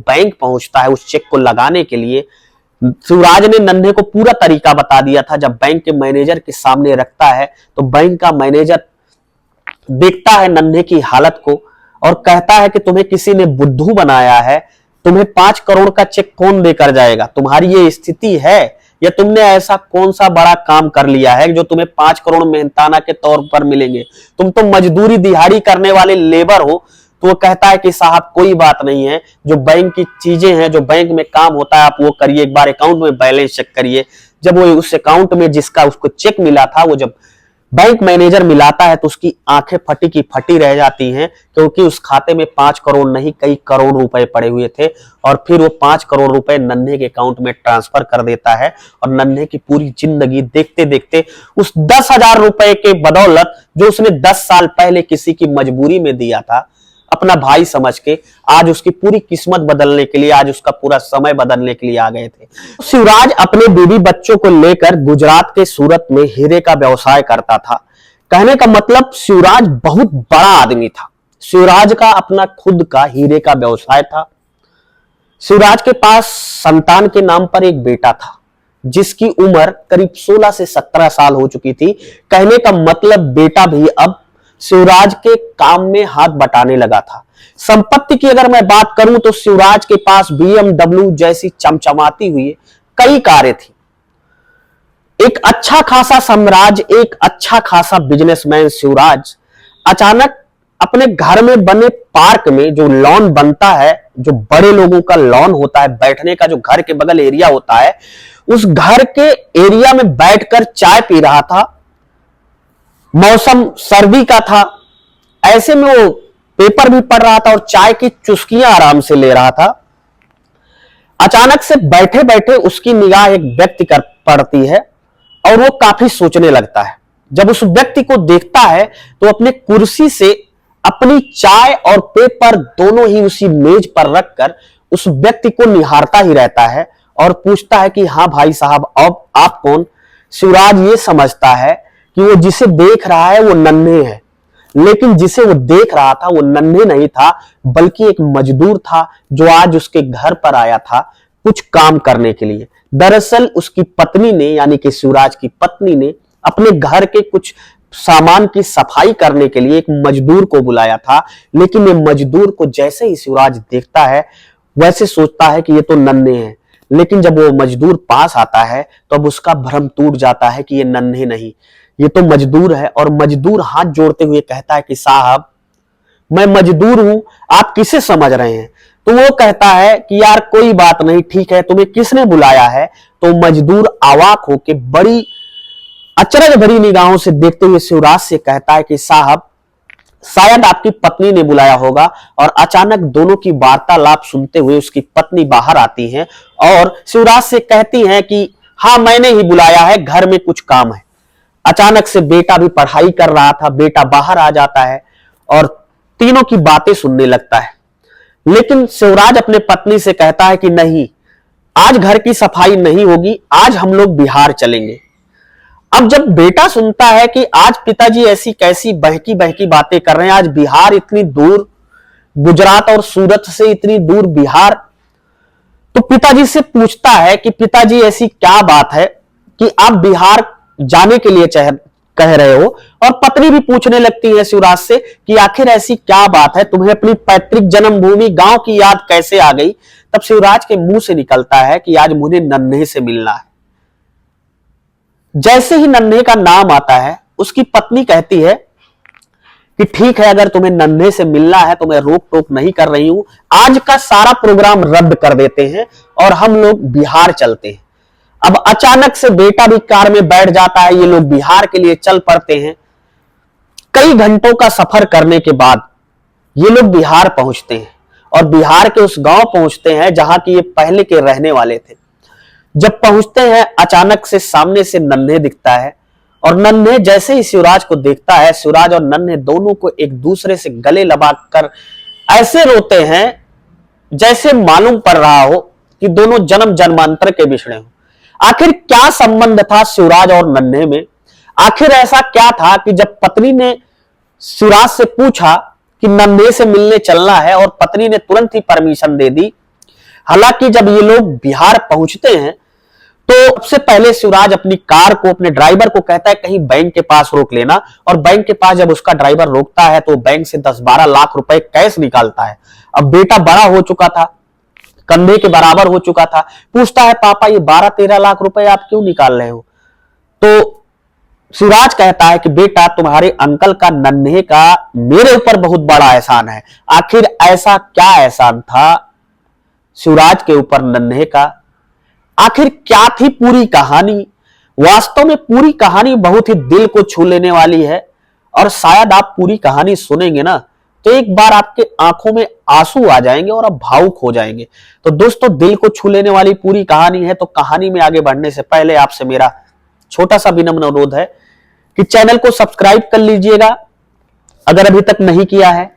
Bank पहुंचता है उस चेक को लगाने के लिए। शिवराज ने नन्हे को पूरा तरीका बता दिया था। जब बैंक के मैनेजर के सामने रखता है तो बैंक का मैनेजर देखता है नन्हे की हालत को और कहता है कि तुम्हें किसी ने बुद्धू बनाया है, तुम्हें 5 करोड़ का चेक कौन देकर जाएगा, तुम्हारी ये स्थिति है या तुमने ऐसा कौन सा बड़ा काम कर लिया है जो तुम्हें 5 करोड़ मेहनताना के तौर पर मिलेंगे, तुम तो मजदूरी दिहाड़ी करने वाले लेबर हो। तो वो कहता है कि साहब कोई बात नहीं है, जो बैंक की चीजें हैं, जो बैंक में काम होता है आप वो करिए, एक बार अकाउंट में बैलेंस चेक करिए। जब वो उस अकाउंट में जिसका उसको चेक मिला था वो जब बैंक मैनेजर मिलाता है तो उसकी आंखें फटी की फटी रह जाती हैं, क्योंकि उस खाते में 5 करोड़ नहीं कई करोड़ रुपए पड़े हुए थे। और फिर वो 5 करोड़ रुपए नन्हे के अकाउंट में ट्रांसफर कर देता है और नन्हे की पूरी जिंदगी देखते देखते उस 10,000 रुपए के बदौलत जो उसने 10 साल पहले किसी की मजबूरी में दिया था अपना भाई समझ के, आज उसकी पूरी किस्मत बदलने के लिए, आज उसका पूरा समय बदलने के लिए आ गए थे। शिवराज अपने बीवी बच्चों को लेकर गुजरात के सूरत में हीरे का व्यवसाय करता था। कहने का मतलब शिवराज बहुत बड़ा आदमी था। शिवराज का अपना खुद का हीरे का व्यवसाय था। शिवराज के पास संतान के नाम पर एक बेटा था जिसकी उम्र करीब 16 से 17 साल हो चुकी थी। कहने का मतलब बेटा भी अब शिवराज के काम में हाथ बटाने लगा था। संपत्ति की अगर मैं बात करूं तो शिवराज के पास BMW जैसी चमचमाती हुई कई कारें थी। एक अच्छा खासा साम्राज्य, एक अच्छा खासा बिजनेसमैन शिवराज अचानक अपने घर में बने पार्क में, जो लॉन बनता है, जो बड़े लोगों का लॉन होता है, बैठने का जो घर के बगल एरिया होता है, उस घर के एरिया में बैठकर चाय पी रहा था। मौसम सर्दी का था, ऐसे में वो पेपर भी पढ़ रहा था और चाय की चुस्कियां आराम से ले रहा था। अचानक से बैठे बैठे उसकी निगाह एक व्यक्ति पर पड़ती है और वो काफी सोचने लगता है। जब उस व्यक्ति को देखता है तो अपने कुर्सी से अपनी चाय और पेपर दोनों ही उसी मेज पर रखकर उस व्यक्ति को निहारता ही रहता है और पूछता है कि हाँ भाई साहब, अब आप कौन? शिवराज ये समझता है कि वो जिसे देख रहा है वो नन्हे है, लेकिन जिसे वो देख रहा था वो नन्हे नहीं था, बल्कि एक मजदूर था जो आज उसके घर पर आया था कुछ काम करने के लिए। दरअसल उसकी पत्नी ने, यानी कि शिवराज की पत्नी ने अपने घर के कुछ सामान की सफाई करने के लिए एक मजदूर को बुलाया था। लेकिन ये मजदूर को जैसे ही शिवराज देखता है वैसे सोचता है कि ये तो नन्हे हैं, लेकिन जब वो मजदूर पास आता है तो अब उसका भ्रम टूट जाता है कि ये नन्हे नहीं, ये तो मजदूर है। और मजदूर हाथ जोड़ते हुए कहता है कि साहब मैं मजदूर हूं, आप किसे समझ रहे हैं? तो वो कहता है कि यार कोई बात नहीं, ठीक है, तुम्हें किसने बुलाया है? तो मजदूर अवाक होकर बड़ी अचरज भरी निगाहों से देखते हुए शिवराज से कहता है कि साहब शायद आपकी पत्नी ने बुलाया होगा। और अचानक दोनों की वार्तालाप सुनते हुए उसकी पत्नी बाहर आती है और शिवराज से कहती है कि हाँ मैंने ही बुलाया है, घर में कुछ काम है। अचानक से बेटा भी पढ़ाई कर रहा था, बेटा बाहर आ जाता है और तीनों की बातें सुनने लगता है। लेकिन शिवराज अपने पत्नी से कहता है कि नहीं, आज घर की सफाई नहीं होगी, आज हम लोग बिहार चलेंगे। अब जब बेटा सुनता है कि आज पिताजी ऐसी कैसी बहकी बहकी बातें कर रहे हैं, आज बिहार इतनी दूर, गुजरात और सूरत से इतनी दूर बिहार, तो पिताजी से पूछता है कि पिताजी ऐसी क्या बात है कि आप बिहार जाने के लिए कह रहे हो? और पत्नी भी पूछने लगती है शिवराज से कि आखिर ऐसी क्या बात है, तुम्हें अपनी पैतृक जन्मभूमि गांव की याद कैसे आ गई? तब शिवराज के मुंह से निकलता है कि आज मुझे नन्हे से मिलना है। जैसे ही नन्हे का नाम आता है उसकी पत्नी कहती है कि ठीक है, अगर तुम्हें नन्हे से मिलना है तो मैं रोक टोक नहीं कर रही हूं, आज का सारा प्रोग्राम रद्द कर देते हैं और हम लोग बिहार चलते हैं। अब अचानक से बेटा भी कार में बैठ जाता है, ये लोग बिहार के लिए चल पड़ते हैं। कई घंटों का सफर करने के बाद ये लोग बिहार पहुंचते हैं और बिहार के उस गांव पहुंचते हैं जहां की ये पहले के रहने वाले थे। जब पहुंचते हैं अचानक से सामने से नन्हे दिखता है और नन्हे जैसे ही शिवराज को देखता है, शिवराज और नन्हे दोनों को एक दूसरे से गले लगाकर ऐसे रोते हैं जैसे मालूम पड़ रहा हो कि दोनों जन्म जन्मांतर के बिछड़े हों। आखिर क्या संबंध था शिवराज और नन्हे में? आखिर ऐसा क्या था कि जब पत्नी ने शिवराज से पूछा कि नन्हे से मिलने चलना है और पत्नी ने तुरंत ही परमिशन दे दी, हालांकि जब ये लोग बिहार पहुंचते हैं तो सबसे पहले शिवराज अपनी कार को, अपने ड्राइवर को कहता है कहीं बैंक के पास रोक लेना, और बैंक के पास जब उसका ड्राइवर रोकता है तो बैंक से 10-12 लाख रुपए कैश निकालता है। अब बेटा बड़ा हो चुका था, कंधे के बराबर हो चुका था, पूछता है पापा ये 12-13 लाख रुपए आप क्यों निकाल रहे हो? तो शिवराज कहता है कि बेटा तुम्हारे अंकल का नन्हे का मेरे ऊपर बहुत बड़ा एहसान है। आखिर ऐसा क्या एहसान था शिवराज के ऊपर नन्हे का? आखिर क्या थी पूरी कहानी? वास्तव में पूरी कहानी बहुत ही दिल को छू लेने वाली है, और शायद आप पूरी कहानी सुनेंगे ना तो एक बार आपके आंखों में आंसू आ जाएंगे और आप भावुक हो जाएंगे। तो दोस्तों, दिल को छू लेने वाली पूरी कहानी है। तो कहानी में आगे बढ़ने से पहले आपसे मेरा छोटा सा विनम्र अनुरोध है कि चैनल को सब्सक्राइब कर लीजिएगा अगर अभी तक नहीं किया है,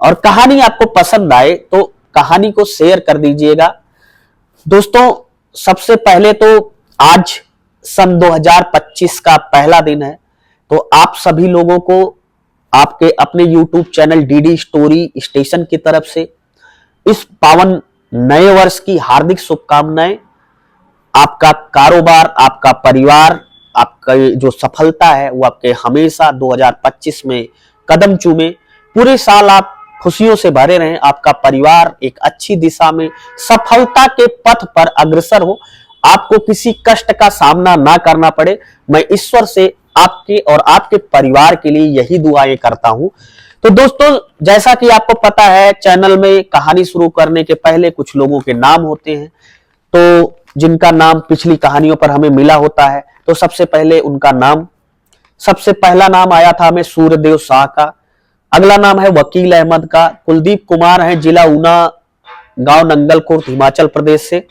और कहानी आपको पसंद आए तो कहानी को शेयर कर दीजिएगा। दोस्तों, सबसे पहले तो आज सन 2025 का पहला दिन है, तो आप सभी लोगों को आपके अपने YouTube channel DD story station की तरफ से इस पावन नए वर्ष की हार्दिक शुभकामनाएं। आपका कारोबार, आपका परिवार, आपका जो सफलता है वो आपके हमेशा 2025 में कदम चूमे। पूरे साल आप खुशियों से भरे रहें, आपका परिवार एक अच्छी दिशा में सफलता के पथ पर अग्रसर हो, आपको किसी कष्ट का सामना ना करना पड़े। मैं ईश्वर से आपके और आपके परिवार के लिए यही दुआएं करता हूं। तो दोस्तों, जैसा कि आपको पता है चैनल में कहानी शुरू करने के पहले कुछ लोगों के नाम होते हैं, तो जिनका नाम पिछली कहानियों पर हमें मिला होता है। तो सबसे पहले उनका नाम, सबसे पहला नाम आया था हमें सूर्यदेव शाह का, अगला नाम है वकील अहमद का, कुलदीप कुमार है, जिला ऊना, गांव नंगलकोट, हिमाचल प्रदेश से,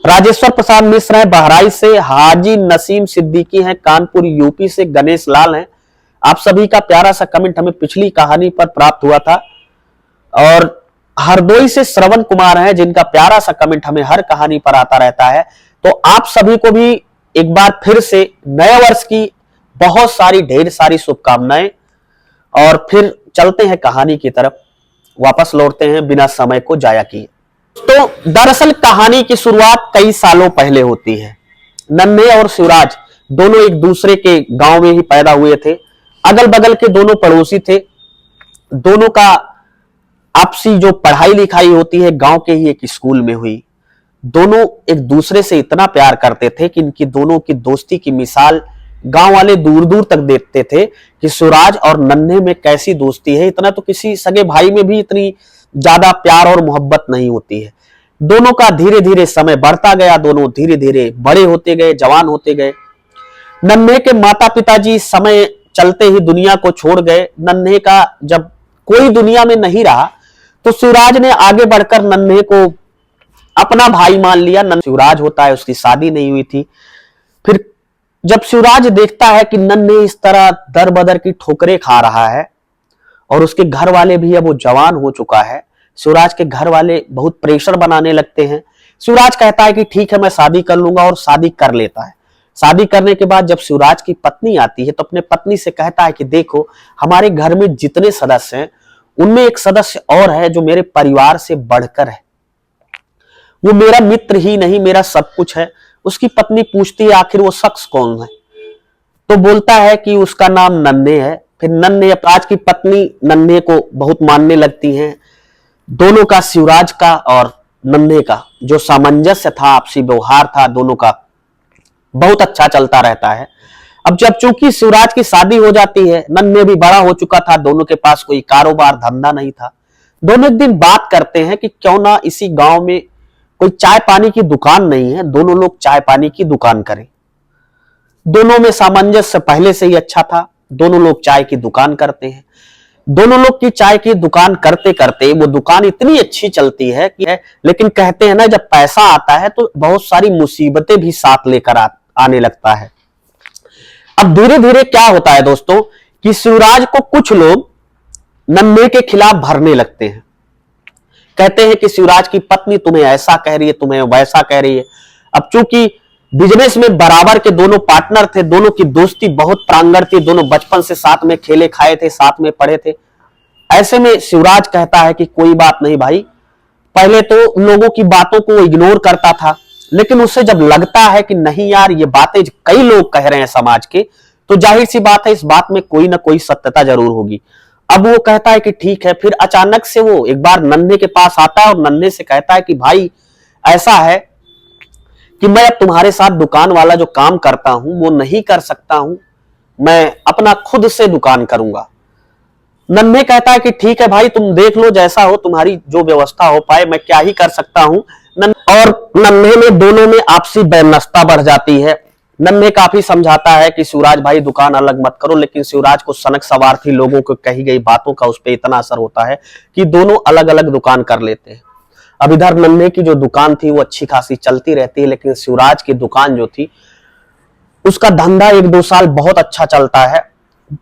राजेश्वर प्रसाद मिश्र है बहराइच से, हाजी नसीम सिद्दीकी है कानपुर यूपी से, गणेश लाल है। आप सभी का प्यारा सा कमेंट हमें पिछली कहानी पर प्राप्त हुआ था, और हरदोई से श्रवण कुमार है जिनका प्यारा सा कमेंट हमें हर कहानी पर आता रहता है। तो आप सभी को भी एक बार फिर से नए वर्ष की बहुत सारी ढेर सारी शुभकामनाएं, और फिर चलते हैं कहानी की तरफ, वापस लौटते हैं बिना समय को जाया किए। तो दरअसल कहानी की शुरुआत कई सालों पहले होती है। नन्हे और शिवराज दोनों एक दूसरे के गांव में ही पैदा हुए थे, अगल बगल के दोनों पड़ोसी थे। दोनों का आपसी जो पढ़ाई लिखाई होती है गांव के ही एक स्कूल में हुई। दोनों एक दूसरे से इतना प्यार करते थे कि इनकी दोनों की दोस्ती की मिसाल गांव वाले दूर दूर तक देखते थे कि शिवराज और नन्हे में कैसी दोस्ती है। इतना तो किसी सगे भाई में भी इतनी ज्यादा प्यार और मोहब्बत नहीं होती है। दोनों का धीरे धीरे समय बढ़ता गया, दोनों धीरे धीरे बड़े होते गए, जवान होते गए। नन्हे के माता पिताजी समय चलते ही दुनिया को छोड़ गए। नन्हे का जब कोई दुनिया में नहीं रहा तो शिवराज ने आगे बढ़कर नन्हे को अपना भाई मान लिया। शिवराज होता है, उसकी शादी नहीं हुई थी। फिर जब शिवराज देखता है कि नन्हे इस तरह दर बदर की ठोकरें खा रहा है और उसके घर वाले भी अब वो जवान हो चुका है, शिवराज के घर वाले बहुत प्रेशर बनाने लगते हैं। शिवराज कहता है कि ठीक है मैं शादी कर लूंगा, और शादी कर लेता है। शादी करने के बाद जब शिवराज की पत्नी आती है तो अपने पत्नी से कहता है कि देखो हमारे घर में जितने सदस्य हैं उनमें एक सदस्य और है जो मेरे परिवार से बढ़कर है, वो मेरा मित्र ही नहीं मेरा सब कुछ है। उसकी पत्नी पूछती है आखिर वो शख्स कौन है, तो बोलता है कि उसका नाम नन्हे है। फिर नन्हे, आज की पत्नी नन्हे को बहुत मानने लगती हैं। दोनों का, शिवराज का और नन्हे का जो सामंजस्य था, आपसी व्यवहार था, दोनों का बहुत अच्छा चलता रहता है। अब जब चूंकि शिवराज की शादी हो जाती है, नन्हे भी बड़ा हो चुका था, दोनों के पास कोई कारोबार धंधा नहीं था। दोनों एक दिन बात करते हैं कि क्यों ना इसी गांव में कोई चाय पानी की दुकान नहीं है, दोनों लोग चाय पानी की दुकान करें। दोनों में सामंजस्य पहले से ही अच्छा था, दोनों लोग चाय की दुकान करते हैं। दोनों लोग की चाय की दुकान करते करते वो दुकान इतनी अच्छी चलती है कि लेकिन कहते हैं ना जब पैसा आता है तो बहुत सारी मुसीबतें भी साथ लेकर आने लगता है। अब धीरे धीरे क्या होता है दोस्तों कि शिवराज को कुछ लोग नन्हे के खिलाफ भरने लगते हैं। कहते हैं कि शिवराज की पत्नी तुम्हें ऐसा कह रही है, तुम्हें वैसा कह रही है। अब चूंकि बिजनेस में बराबर के दोनों पार्टनर थे, दोनों की दोस्ती बहुत प्रांगण थी, दोनों बचपन से साथ में खेले खाए थे, साथ में पढ़े थे। ऐसे में शिवराज कहता है कि कोई बात नहीं भाई, पहले तो लोगों की बातों को इग्नोर करता था, लेकिन उससे जब लगता है कि नहीं यार ये बातें कई लोग कह रहे हैं समाज के, तो जाहिर सी बात है इस बात में कोई ना कोई सत्यता जरूर होगी। अब वो कहता है कि ठीक है। फिर अचानक से वो एक बार नन्हे के पास आता है और नन्हे से कहता है कि भाई ऐसा है कि मैं अब तुम्हारे साथ दुकान वाला जो काम करता हूं वो नहीं कर सकता हूं, मैं अपना खुद से दुकान करूंगा। नन्हे कहता है कि ठीक है भाई, तुम देख लो जैसा हो, तुम्हारी जो व्यवस्था हो पाए, मैं क्या ही कर सकता हूं। और नन्हे में दोनों में आपसी बेनस्ता बढ़ जाती है। नन्हे काफी समझाता है कि शिवराज भाई दुकान अलग मत करो, लेकिन शिवराज को सनक सवार थी लोगों को कही गई बातों का उस पर इतना असर होता है कि दोनों अलग अलग दुकान कर लेते हैं। अब इधर नन्हे की जो दुकान थी वो अच्छी खासी चलती रहती है, लेकिन शिवराज की दुकान जो थी उसका धंधा 1-2 साल बहुत अच्छा चलता है,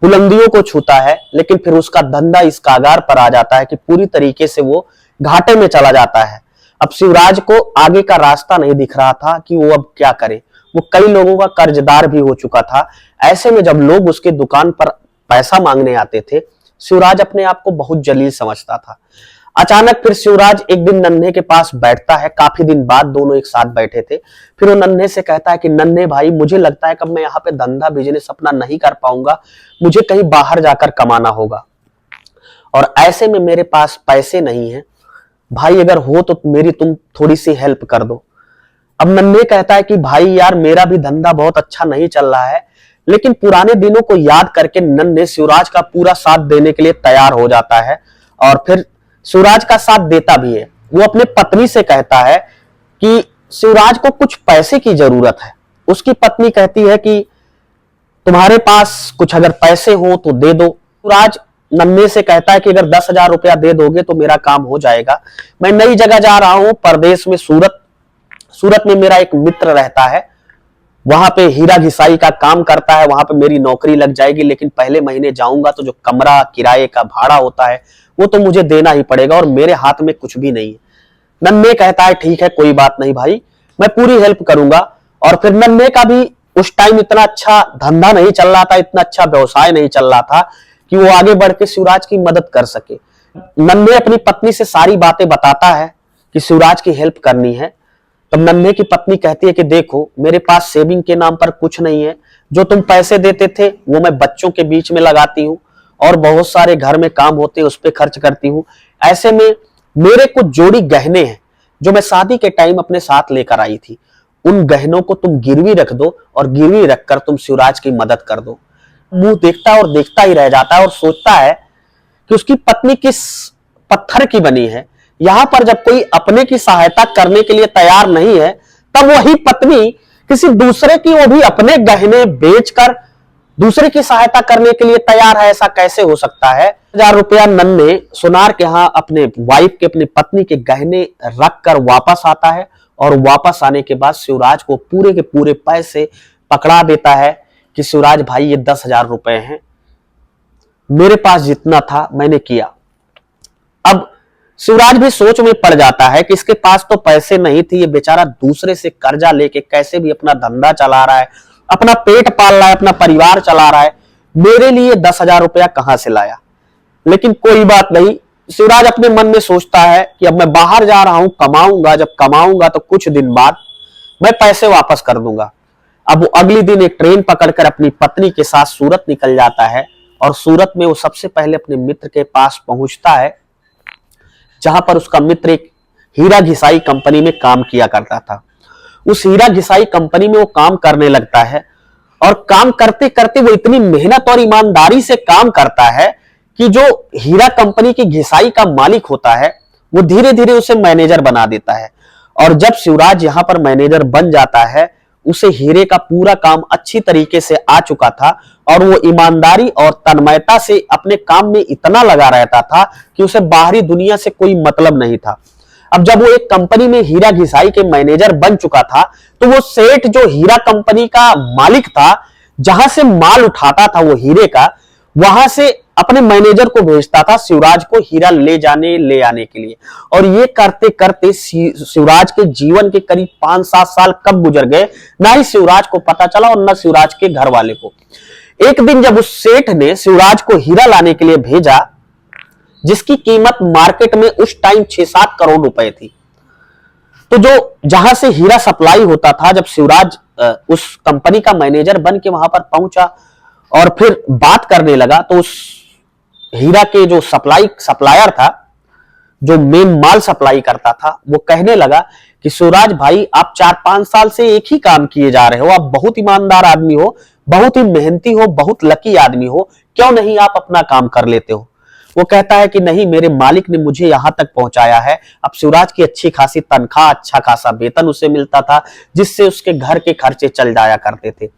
बुलंदियों को छूता है, लेकिन फिर उसका धंधा इस कागार पर आ जाता है कि पूरी तरीके से वो घाटे में चला जाता है। अब शिवराज को आगे का रास्ता नहीं दिख रहा था कि वो अब क्या करे। वो कई लोगों का कर्जदार भी हो चुका था। ऐसे में जब लोग उसके दुकान पर पैसा मांगने आते थे, शिवराज अपने आप को बहुत जलील समझता था। अचानक फिर शिवराज एक दिन नन्हे के पास बैठता है, काफी दिन बाद दोनों एक साथ बैठे थे। फिर वो नन्हे से कहता है कि नन्हे भाई, मुझे लगता है कि मैं यहाँ पे धंधा बिजनेस अपना नहीं कर पाऊंगा, मुझे कहीं बाहर जाकर कमाना होगा और ऐसे में मेरे पास पैसे नहीं है भाई, अगर हो तो मेरी तुम थोड़ी सी हेल्प कर दो। अब नन्हे कहता है कि भाई यार मेरा भी धंधा बहुत अच्छा नहीं चल रहा है, लेकिन पुराने दिनों को याद करके नन्हे शिवराज का पूरा साथ देने के लिए तैयार हो जाता है और फिर शिवराज का साथ देता भी है। वो अपने पत्नी से कहता है कि शिवराज को कुछ पैसे की जरूरत है। उसकी पत्नी कहती है कि तुम्हारे पास कुछ अगर पैसे हो तो दे दो। शिवराज नन्हे से कहता है कि अगर 10,000 रुपया दे दोगे तो मेरा काम हो जाएगा। मैं नई जगह जा रहा हूं, परदेश में, सूरत में मेरा एक मित्र रहता है, वहां पे हीरा घिसाई का काम करता है, वहां पे मेरी नौकरी लग जाएगी, लेकिन पहले महीने जाऊंगा तो जो कमरा किराए का भाड़ा होता है वो तो मुझे देना ही पड़ेगा और मेरे हाथ में कुछ भी नहीं है। नन्हे कहता है ठीक है कोई बात नहीं भाई, मैं पूरी हेल्प करूंगा। और फिर नन्हे का भी उस टाइम इतना अच्छा धंधा नहीं चल रहा था, इतना अच्छा व्यवसाय नहीं चल रहा था कि वो आगे बढ़ के शिवराज की मदद कर सके। नन्हे अपनी पत्नी से सारी बातें बताता है कि शिवराज की हेल्प करनी है। तब नन्हे की पत्नी कहती है कि देखो मेरे पास सेविंग के नाम पर कुछ नहीं है, जो तुम पैसे देते थे वो मैं बच्चों के बीच में लगाती हूँ और बहुत सारे घर में काम होते हैं उस पर खर्च करती हूँ। ऐसे में मेरे कुछ जोड़ी गहने हैं जो मैं शादी के टाइम अपने साथ लेकर आई थी, उन गहनों को तुम गिरवी रख दो और गिरवी रखकर तुम शिवराज की मदद कर दो। मुंह देखता और देखता ही रह जाता है और सोचता है कि उसकी पत्नी किस पत्थर की बनी है। यहां पर जब कोई अपने की सहायता करने के लिए तैयार नहीं है, तब वही पत्नी किसी दूसरे की, वो भी अपने गहने बेचकर दूसरे की सहायता करने के लिए तैयार है। ऐसा कैसे हो सकता है। 1000 रुपया नन्हे सुनार के यहां अपने वाइफ के, अपनी पत्नी के गहने रख कर वापस आता है और वापस आने के बाद शिवराज को पूरे के पूरे पैसे पकड़ा देता है कि शिवराज भाई ये 10,000 रुपए हैं, मेरे पास जितना था मैंने किया। अब शिवराज भी सोच में पड़ जाता है कि इसके पास तो पैसे नहीं थे, ये बेचारा दूसरे से कर्जा लेके कैसे भी अपना धंधा चला रहा है, अपना पेट पाल रहा है, अपना परिवार चला रहा है, मेरे लिए 10,000 रुपया कहां से लाया। लेकिन कोई बात नहीं, शिवराज अपने मन में सोचता है कि अब मैं बाहर जा रहा हूं, कमाऊंगा, जब कमाऊंगा तो कुछ दिन बाद मैं पैसे वापस कर दूंगा। अब वो अगली दिन एक ट्रेन पकड़कर अपनी पत्नी के साथ सूरत निकल जाता है और सूरत में वो सबसे पहले अपने मित्र के पास पहुंचता है, जहां पर उसका मित्र एक हीरा घिसाई कंपनी में काम किया करता था। उस हीरा घिसाई कंपनी में वो काम करने लगता है और काम करते करते वो इतनी मेहनत और ईमानदारी से काम करता है कि जो हीरा कंपनी की घिसाई का मालिक होता है वो धीरे धीरे उसे मैनेजर बना देता है। और जब शिवराज यहां पर मैनेजर बन जाता है, उसे हीरे का पूरा काम अच्छी तरीके से आ चुका था और वो ईमानदारी और तन्मयता से अपने काम में इतना लगा रहता था कि उसे बाहरी दुनिया से कोई मतलब नहीं था। अब जब वो एक कंपनी में हीरा घिसाई के मैनेजर बन चुका था, तो वो सेठ जो हीरा कंपनी का मालिक था, जहां से माल उठाता था वो हीरे का, वहां से अपने मैनेजर को भेजता था शिवराज को हीरा ले आने के लिए। और ये करते करते शिवराज के जीवन के करीब 5-7 साल कब गुजर गए, ना ही शिवराज को पता चला और ना शिवराज के घर वाले को। एक दिन जब उस सेठ ने शिवराज को हीरा लाने के लिए भेजा, जिसकी कीमत मार्केट में उस टाइम 6-7 करोड़ रुपए थी। तो जो जहां से हीरा सप्लाई होता था, जब शिवराज उस कंपनी का मैनेजर बन के वहां पर पहुंचा और फिर बात करने लगा, तो उस हीरा के जो सप्लायर था, जो मेन माल सप्लाई करता था, वो कहने लगा कि शिवराज भाई, आप 4-5 साल से एक ही काम किए जा रहे हो, आप बहुत ईमानदार आदमी हो, बहुत ही मेहनती हो, बहुत लकी आदमी हो, क्यों नहीं आप अपना काम कर लेते हो। वो कहता है कि नहीं, मेरे मालिक ने मुझे यहां तक पहुंचाया है। अब शिवराज की अच्छी खासी तनख्वाह, अच्छा खासा वेतन उसे मिलता था, जिससे उसके घर के खर्चे चल जाया करते थे।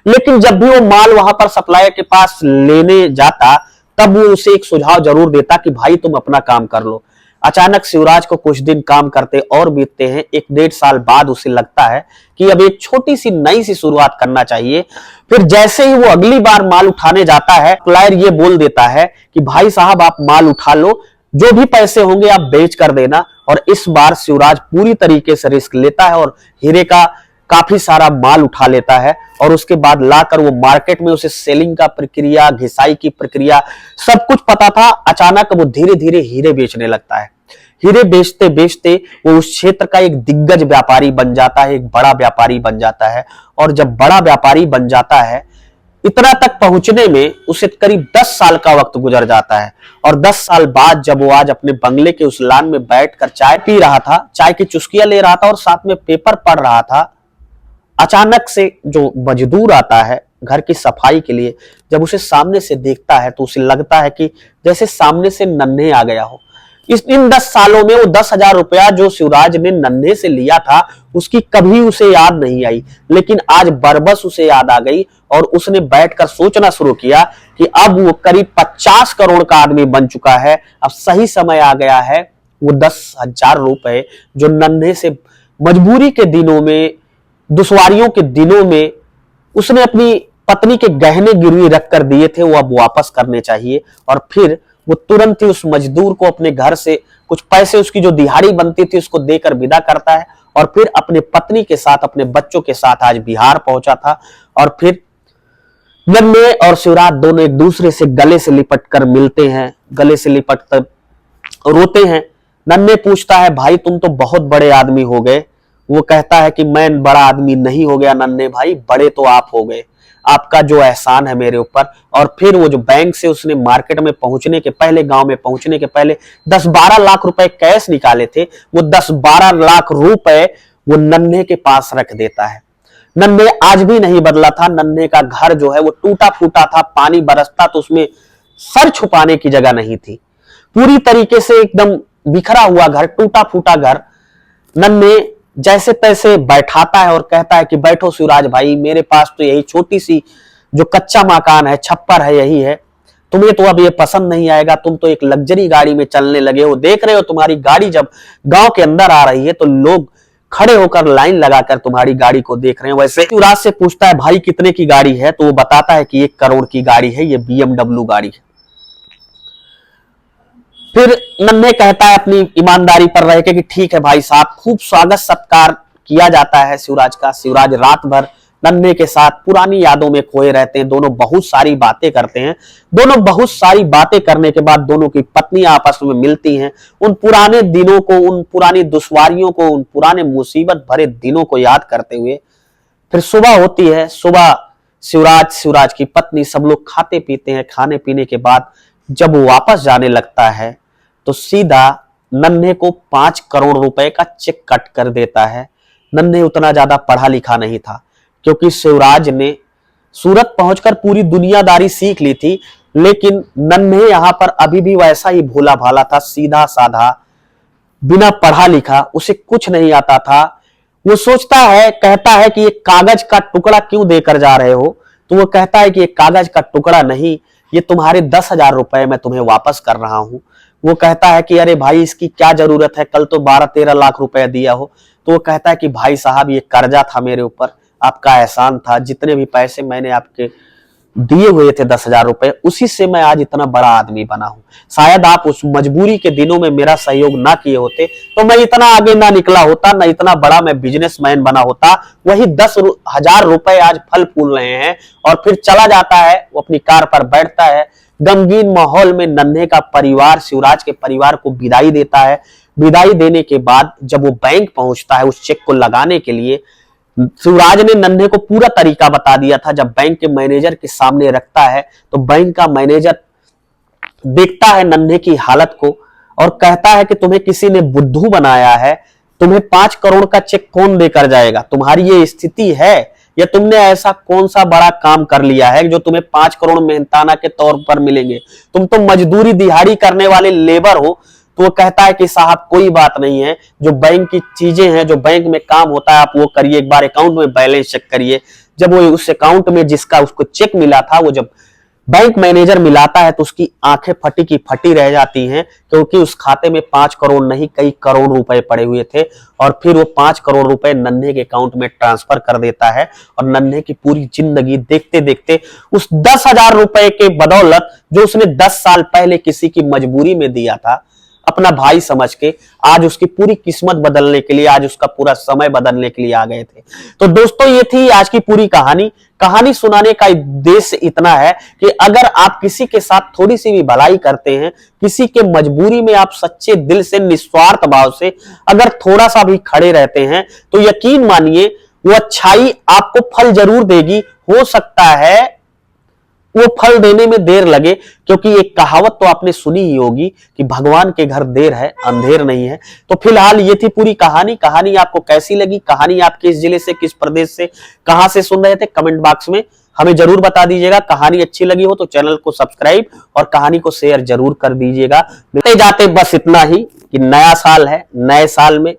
लेकिन जब भी वो माल वहां पर सप्लायर के पास लेने जाता, तब वो उसे एक सुझाव जरूर देता कि भाई तुम अपना काम कर लो। अचानक शिवराज को कुछ दिन काम करते और बीतते हैं। 1-1.5 साल बाद उसे लगता है कि अब एक छोटी सी नई सी शुरुआत करना चाहिए। फिर जैसे ही वो अगली बार माल उठाने जाता है, सप्लायर ये बोल देता है कि भाई साहब, आप माल उठा लो, जो भी पैसे होंगे आप बेच कर देना। और इस बार शिवराज पूरी तरीके से रिस्क लेता है और हीरे का काफी सारा माल उठा लेता है और उसके बाद लाकर वो मार्केट में उसे सेलिंग का प्रक्रिया, घिसाई की प्रक्रिया सब कुछ पता था। अचानक वो धीरे धीरे हीरे बेचने लगता है। हीरे बेचते बेचते वो उस क्षेत्र का एक दिग्गज व्यापारी बन जाता है, एक बड़ा व्यापारी बन जाता है। और जब बड़ा व्यापारी बन जाता है, इतना तक पहुंचने में उसे करीब 10 साल का वक्त गुजर जाता है। और 10 साल बाद जब वो आज अपने बंगले के उस लान में बैठकर चाय पी रहा था, चाय की चुस्कियां ले रहा था और साथ में पेपर पढ़ रहा था, अचानक से जो मजदूर आता है घर की सफाई के लिए, जब उसे सामने से देखता है तो उसे लगता है कि जैसे सामने से नन्हे आ गया हो। इन 10 सालों में वो 10,000 रुपया जो शिवराज ने नन्हे से लिया था, उसकी कभी उसे याद नहीं आई। लेकिन आज बरबस उसे याद आ गई और उसने बैठकर सोचना शुरू किया कि अब वो करीब 50 करोड़ का आदमी बन चुका है। अब सही समय आ गया है वो 10,000 रुपए जो नन्हे से मजबूरी के दिनों में, दुश्वारियों के दिनों में उसने अपनी पत्नी के गहने गिरवी रखकर दिए थे, वो अब वापस करने चाहिए। और फिर वो तुरंत ही उस मजदूर को अपने घर से कुछ पैसे, उसकी जो दिहाड़ी बनती थी, उसको देकर विदा करता है और फिर अपने पत्नी के साथ, अपने बच्चों के साथ आज बिहार पहुंचा था। और फिर नन्हे और शिवराज दोनों एक दूसरे से गले से लिपट कर मिलते हैं, गले से लिपट कर रोते हैं। नन्हे पूछता है, भाई तुम तो बहुत बड़े आदमी हो गए। वो कहता है कि मैं बड़ा आदमी नहीं हो गया नन्हे भाई, बड़े तो आप हो गए, आपका जो एहसान है मेरे ऊपर। और फिर वो जो बैंक से उसने मार्केट में पहुंचने के पहले, गांव में पहुंचने के पहले 10-12 लाख रुपए कैश निकाले थे, वो 10-12 लाख रुपए वो नन्हे के पास रख देता है। नन्हे आज भी नहीं बदला था। नन्हे का घर जो है वो टूटा फूटा था, पानी बरसता तो उसमें सर छुपाने की जगह नहीं थी। पूरी तरीके से एकदम बिखरा हुआ घर, टूटा फूटा घर। नन्हे जैसे तैसे बैठाता है और कहता है कि बैठो शिवराज भाई, मेरे पास तो यही छोटी सी जो कच्चा मकान है, छप्पर है, यही है। तुम्हें तो अब ये पसंद नहीं आएगा, तुम तो एक लग्जरी गाड़ी में चलने लगे हो। देख रहे हो तुम्हारी गाड़ी जब गांव के अंदर आ रही है तो लोग खड़े होकर लाइन लगाकर तुम्हारी गाड़ी को देख रहे हैं। वैसे शिवराज से पूछता है, भाई कितने की गाड़ी है? तो वो बताता है कि 1 करोड़ की गाड़ी है, ये BMW गाड़ी है। फिर नन्हे कहता है अपनी ईमानदारी पर रह के कि ठीक है भाई साहब। खूब स्वागत सत्कार किया जाता है शिवराज का। शिवराज रात भर नन्हे के साथ पुरानी यादों में खोए रहते हैं। दोनों बहुत सारी बातें करते हैं। दोनों बहुत सारी बातें करने के बाद दोनों की पत्नियां आपस में मिलती हैं। उन पुराने दिनों को, उन पुरानी दुश्वारियों को, उन पुराने मुसीबत भरे दिनों को याद करते हुए फिर सुबह होती है। सुबह शिवराज की पत्नी, सब लोग खाते पीते हैं। खाने पीने के बाद जब वो वापस जाने लगता है तो सीधा नन्हे को 5 करोड़ रुपए का चेक कट कर देता है। नन्हे उतना ज्यादा पढ़ा लिखा नहीं था, क्योंकि शिवराज ने सूरत पहुंचकर पूरी दुनियादारी सीख ली थी। लेकिन नन्हे यहां पर अभी भी वैसा ही भोला भाला था, सीधा साधा, बिना पढ़ा लिखा, उसे कुछ नहीं आता था। वो सोचता है, कहता है कि ये कागज का टुकड़ा क्यों देकर जा रहे हो? तो वो कहता है कि ये कागज का टुकड़ा नहीं, ये तुम्हारे 10,000 रुपए मैं तुम्हें वापस कर रहा हूं। वो कहता है कि अरे भाई इसकी क्या जरूरत है, कल तो 12-13 लाख रुपए दिया हो। तो वो कहता है कि भाई साहब ये कर्जा था मेरे ऊपर, आपका एहसान था, जितने भी पैसे मैंने आपके दिए हुए थे 10,000 रुपए, उसी से मैं आज इतना बड़ा आदमी बना हूं। शायद आप उस मजबूरी के दिनों में मेरा सहयोग ना किए होते तो मैं इतना आगे ना निकला होता, ना इतना बड़ा मैं बिजनेसमैन बना होता। वही 10,000 रुपए आज फल फूल रहे हैं। और फिर चला जाता है, वो अपनी कार पर बैठता है, गमगीन माहौल में नन्हे का परिवार शिवराज के परिवार को विदाई देता है। विदाई देने के बाद जब वो बैंक पहुंचता है उस चेक को लगाने के लिए, शिवराज ने नन्हे को पूरा तरीका बता दिया था। जब बैंक के मैनेजर के सामने रखता है तो बैंक का मैनेजर देखता है नन्हे की हालत को और कहता है कि तुम्हें किसी ने बुद्धू बनाया है, तुम्हें 5 करोड़ का चेक कौन देकर जाएगा, तुम्हारी ये स्थिति है या तुमने ऐसा कौन सा बड़ा काम कर लिया है जो तुम्हें 5 करोड़ मेहनताना के तौर पर मिलेंगे, तुम तो मजदूरी दिहाड़ी करने वाले लेबर हो। तो वो कहता है कि साहब कोई बात नहीं है, जो बैंक की चीजें हैं, जो बैंक में काम होता है आप वो करिए, एक बार अकाउंट में बैलेंस चेक करिए। जब वो उस अकाउंट में जिसका उसको चेक मिला था वो जब बैंक मैनेजर मिलाता है तो उसकी आंखें फटी की फटी रह जाती हैं, क्योंकि उस खाते में 5 करोड़ नहीं कई करोड़ रुपए पड़े हुए थे। और फिर वो 5 करोड़ रुपए नन्हे के अकाउंट में ट्रांसफर कर देता है और नन्हे की पूरी जिंदगी देखते देखते उस 10,000 रुपए के बदौलत जो उसने 10 साल पहले किसी की मजबूरी में दिया था अपना भाई समझ के, आज उसकी पूरी किस्मत बदलने के लिए, आज उसका पूरा समय बदलने के लिए आ गए थे। तो दोस्तों ये थी आज की पूरी कहानी। कहानी सुनाने का उद्देश्य इतना है कि अगर आप किसी के साथ थोड़ी सी भी भलाई करते हैं, किसी के मजबूरी में आप सच्चे दिल से निस्वार्थ भाव से अगर थोड़ा सा भी खड़े रहते हैं तो यकीन मानिए वो अच्छाई आपको फल जरूर देगी। हो सकता है वो फल देने में देर लगे, क्योंकि एक कहावत तो आपने सुनी ही होगी कि भगवान के घर देर है अंधेर नहीं है। तो फिलहाल ये थी पूरी कहानी। कहानी आपको कैसी लगी, कहानी आप किस जिले से, किस प्रदेश से, कहां से सुन रहे थे, कमेंट बॉक्स में हमें जरूर बता दीजिएगा। कहानी अच्छी लगी हो तो चैनल को सब्सक्राइब और कहानी को शेयर जरूर कर दीजिएगा। मिलते जाते बस इतना ही कि नया साल है, नए साल में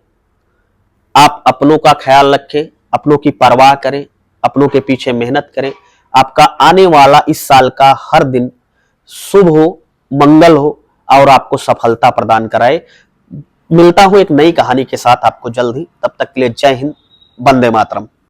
आप अपनों का ख्याल रखें, अपनों की परवाह करें, अपनों के पीछे मेहनत करें। आपका आने वाला इस साल का हर दिन शुभ हो, मंगल हो और आपको सफलता प्रदान कराए। मिलता हूं एक नई कहानी के साथ आपको जल्द ही, तब तक के लिए जय हिंद, वंदे मातरम।